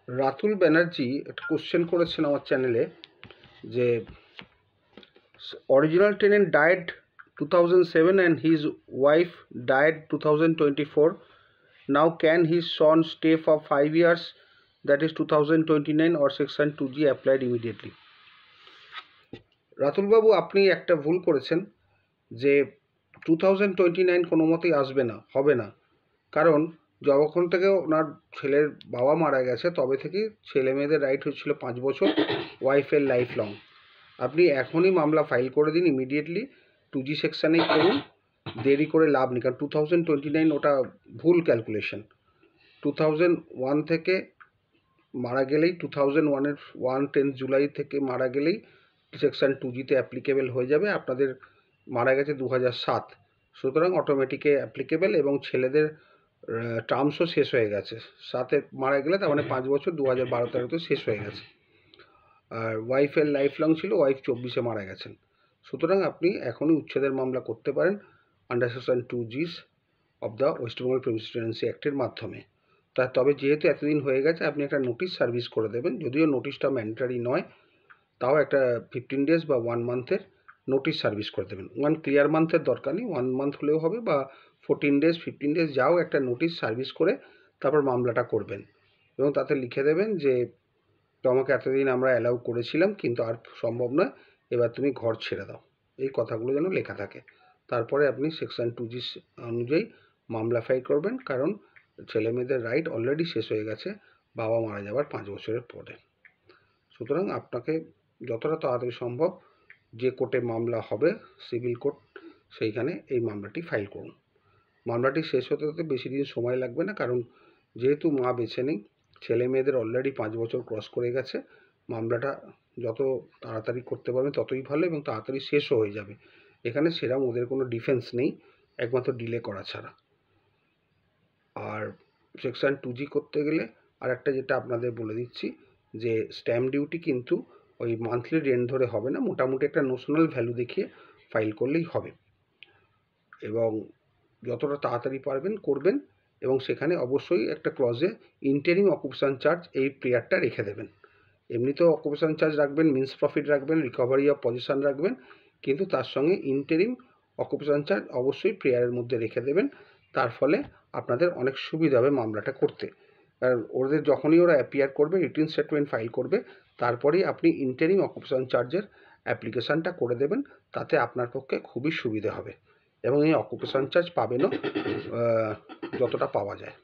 রাতুল ব্যানার্জি একটা কোশ্চেন করেছেন আমার চ্যানেলে যে original tenant died 2007 and his wife died 2024. Now can his son stay for 5 years, that is 2029, or section 2G applied immediately? Ratul বাবু, আপনি একটা ভুল করেছেন যে 2029 কোনো মতেই আসবে না, হবে না। কারণ যখন থেকে ওনার ছেলের বাবা মারা গেছে তবে থেকেই ছেলে মেয়েদের রাইট হচ্ছিল 5 বছর, ওয়াইফের লাইফ লং। আপনি এখনই মামলা ফাইল করে দিন ইমিডিয়েটলি, 2G সেকশানেই করুন, দেরি করে লাভ নেই। কারণ 2029 ওটা ভুল ক্যালকুলেশন। 2001 থেকে মারা গেলেই 2001-এর 10 জুলাই থেকে মারা গেলেই সেকশান 2Gতে অ্যাপ্লিকেবল হয়ে যাবে। আপনাদের মারা গেছে 2007, সুতরাং অটোমেটিকে অ্যাপ্লিকেবল, এবং ছেলেদের টার্মসও শেষ হয়ে গেছে। 7-এ মারা গেলে তার মানে 5 বছর 2012-13-তে শেষ হয়ে গেছে। আর ওয়াইফের লাইফ লং ছিল, ওয়াইফ 24-এ মারা গেছেন। সুতরাং আপনি এখনই উচ্ছেদের মামলা করতে পারেন under section 2G of the West Bengal Presidency অ্যাক্টের মাধ্যমে। তবে যেহেতু এতদিন হয়ে গেছে, আপনি একটা নোটিশ সার্ভিস করে দেবেন। যদিও নোটিশটা ম্যান্ডেটারি নয়, তাও একটা 15 ডেজ বা 1 মান্থের নোটিশ সার্ভিস করে দেবেন। 1 ক্লিয়ার মান্থের দরকার নেই, 1 মান্থ হলেও হবে, বা 14 ডেজ 15 ডেজ যাও, একটা নোটিশ সার্ভিস করে তারপর মামলাটা করবেন। এবং তাতে লিখে দেবেন যে তোমাকে এতদিন আমরা অ্যালাউ করেছিলাম, কিন্তু আর সম্ভব নয়, এবার তুমি ঘর ছেড়ে দাও। এই কথাগুলো যেন লেখা থাকে। তারপরে আপনি সেকশন 2G অনুযায়ী মামলা ফাইল করবেন, কারণ ছেলে মেয়েদের রাইট অলরেডি শেষ হয়ে গেছে বাবা মারা যাওয়ার 5 বছরের পরে। সুতরাং আপনাকে যতটা তাড়াতাড়ি সম্ভব যে কোর্টে মামলা হবে, সিভিল কোর্ট, সেইখানে এই মামলাটি ফাইল করুন। মামলাটি শেষ হতে হতে বেশি দিন সময় লাগবে না, কারণ যেহেতু মা বেঁচে নেই, ছেলে মেয়েদের অলরেডি 5 বছর ক্রস করে গেছে। মামলাটা যত তাড়াতাড়ি করতে পারবেন ততই ভালো, এবং তাড়াতাড়ি শেষও হয়ে যাবে। এখানে সেরকম ওদের কোনো ডিফেন্স নেই, একমাত্র ডিলে করা ছাড়া। আর সেকশন 2G করতে গেলে আর একটা যেটা আপনাদের বলে দিচ্ছি, যে স্ট্যাম্প ডিউটি কিন্তু ওই মান্থলি রেন্ট ধরে হবে না, মোটামুটি একটা নোশনাল ভ্যালু দেখিয়ে ফাইল করলেই হবে। এবং যতটা তাড়াতাড়ি পারবেন করবেন, এবং সেখানে অবশ্যই একটা ক্লজে ইন্টারিম অকুপেশন চার্জ এই প্রেয়ারটা রেখে দেবেন। এমনিতেও অকুপেশন চার্জ রাখবেন, মিন্স প্রফিট রাখবেন, রিকভারি অফ পজিশন রাখবেন, কিন্তু তার সঙ্গে ইন্টারিম অকুপেশন চার্জ অবশ্যই প্রেয়ারের মধ্যে রেখে দেবেন। তার ফলে আপনাদের অনেক সুবিধা হবে মামলাটা করতে। আর ওদের যখনই ওরা অ্যাপিয়ার করবে, রিটেন স্টেটমেন্ট ফাইল করবে, তারপরেই আপনি ইন্টারিম অকুপেশন চার্জের অ্যাপ্লিকেশানটা করে দেবেন। তাতে আপনার পক্ষে খুবই সুবিধে হবে, এবং এই অকুপেশন চার্জ পাবেনও যতটা পাওয়া যায়।